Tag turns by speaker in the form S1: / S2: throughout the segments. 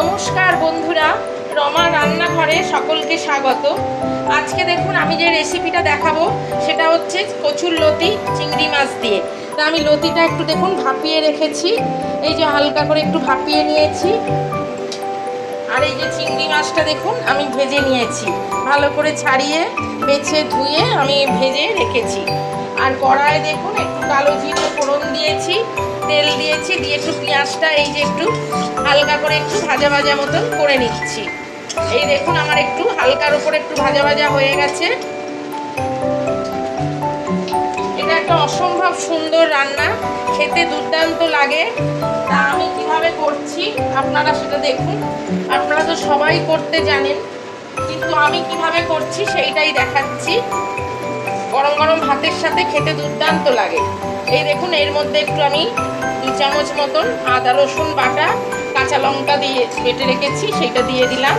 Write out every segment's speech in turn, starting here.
S1: নমস্কার বন্ধুরা, রমা রান্নাঘরে সকলকে স্বাগত। আজকে দেখুন আমি যে রেসিপিটা দেখাবো সেটা হচ্ছে কচুরলতি চিংড়ি মাছ দিয়ে। তা আমি লতিটা একটু দেখুন ভাপিয়ে রেখেছি, এই যে হালকা করে একটু ভাপিয়ে নিয়েছি। আর এই যে চিংড়ি মাছটা দেখুন আমি ভেজে নিয়েছি, ভালো করে ছাড়িয়ে বেছে ধুয়ে আমি ভেজে রেখেছি। আর কড়ায় দেখুন একটু কালো জিরে ফোড়ন দিয়েছি, তেল দিয়েছি, দিয়ে একটু পেঁয়াজটা এই যে একটু হালকা করে একটু ভাজা ভাজা মতন করে নিচ্ছি। এই দেখুন আমার একটু হালকার উপরে একটু ভাজা ভাজা হয়ে গেছে। এটা একটা অসম্ভব সুন্দর রান্না, খেতে দুর্দান্ত লাগে। তা আমি কিভাবে করছি আপনারা সেটা দেখুন। আপনারা তো সবাই করতে জানেন, কিন্তু আমি কিভাবে করছি সেইটাই দেখাচ্ছি। গরম গরম ভাতের সাথে খেতে দুর্দান্ত লাগে। এই দেখুন এর মধ্যে একটু আমি 2 চামচ মতন আদা রসুন বাটা, কাঁচা লঙ্কা দিয়ে বেটে রেখেছি, সেইটা দিয়ে দিলাম।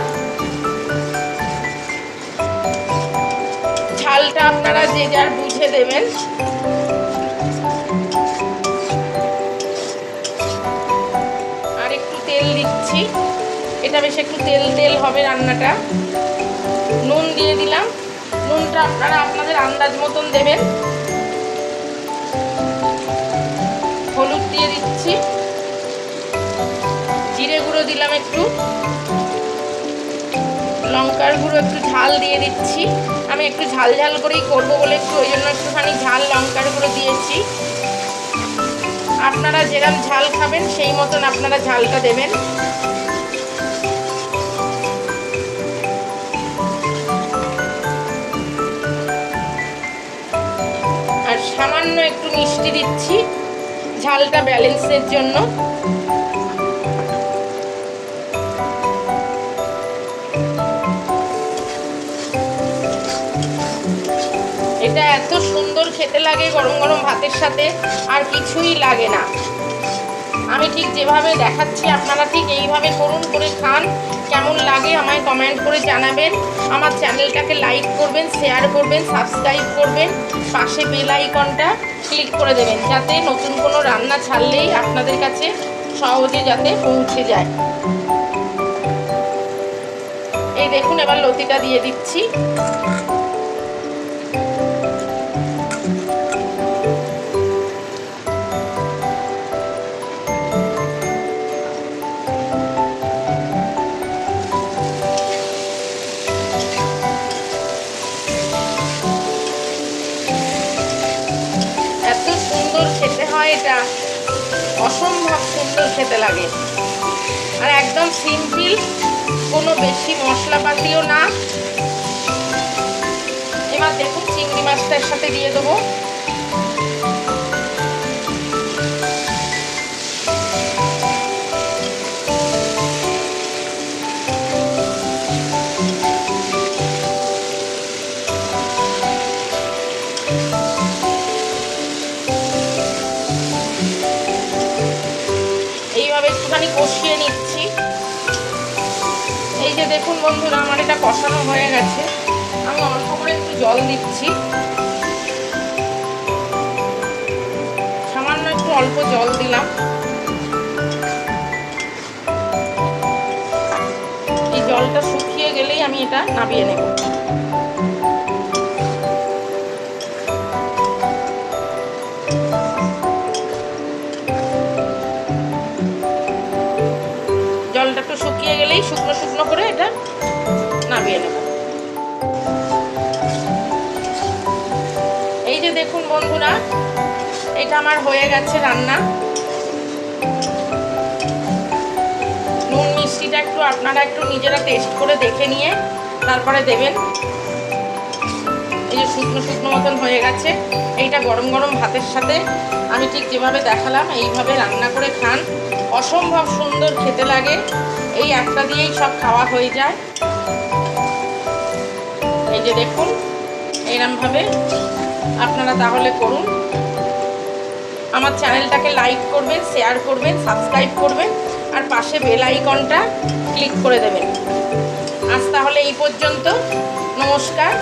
S1: ঝালটা আপনারা যে যার বুঝে দেবেন। আর একটু তেল দিচ্ছি, এটা বেশ একটু তেল তেল হবে রান্নাটা। নুন দিয়ে দিলাম, নুনটা আপনারা আপনাদের আন্দাজ মতন দেবেন। হলুদ দিয়ে দিচ্ছি, জিরে গুঁড়ো দিলাম একটু, লঙ্কার গুঁড়ো একটু ঝাল দিয়ে দিচ্ছি। আমি একটু ঝাল ঝাল করেই করবো বলে একটু ওই জন্য একটুখানি ঝাল লঙ্কার গুঁড়ো দিয়েছি। আপনারা যেরকম ঝাল খাবেন সেই মতন আপনারা ঝালটা দেবেন। আর সামান্য একটু মিষ্টি দিচ্ছি ঝালটা ব্যালেন্সের জন্য। এটা এত সুন্দর খেতে লাগে গরম গরম ভাতের সাথে, আর কিছুই লাগে না। আমি ঠিক যেভাবে দেখাচ্ছি আপনারা ঠিক এইভাবে করুন, করে খান। কেমন লাগে আমায় কমেন্ট করে জানাবেন। আমার চ্যানেলটাকে লাইক করবেন, শেয়ার করবেন, সাবস্ক্রাইব করবেন, পাশে বেল আইকনটা ক্লিক করে দেবেন, যাতে নতুন কোনো রান্না ছাড়লেই আপনাদের কাছে সহজে যাতে পৌঁছে যায়। এই দেখুন এবার লতিটা দিয়ে দিচ্ছি। খেতে হয়, এটা অসম্ভব সুন্দর খেতে লাগে। আর একদম সিম্পল, কোনো বেশি মশলাপাতিও না। এবার দেখুন চিংড়ি মাছটার সাথে দিয়ে দেবো। একটুখানি কষিয়ে নিচ্ছি। এই যে দেখুন বন্ধুরা আমার এটা কষানো হয়ে গেছে। আমি অল্প করে একটু জল দিচ্ছি, সামান্য একটু অল্প জল দিলাম। এই জলটা শুকিয়ে গেলেই আমি এটা নামিয়ে নেব। জলটা একটু শুকিয়ে গেলেই শুকনো শুকনো করে এটা নামিয়ে নেব। এই যে দেখুন বন্ধুরা এটা আমার হয়ে গেছে রান্না। নুন মিষ্টিটা একটু আপনারা একটু নিজেরা টেস্ট করে দেখে নিয়ে তারপরে দেবেন। এই যে শুকনো শুকনো মতন হয়ে গেছে। এইটা গরম গরম ভাতের সাথে আমি ঠিক যেভাবে দেখালাম এইভাবে রান্না করে খান, অসম্ভব সুন্দর খেতে লাগে। এই একটা দিয়েই সব খাওয়া হয়ে যায়। এই যে দেখুন এইরকমভাবে আপনারা তাহলে করুন। আমার চ্যানেলটাকে লাইক করবেন, শেয়ার করবেন, সাবস্ক্রাইব করবেন, আর পাশে বেল আইকনটা ক্লিক করে দেবেন। আজ তাহলে এই পর্যন্ত, নমস্কার।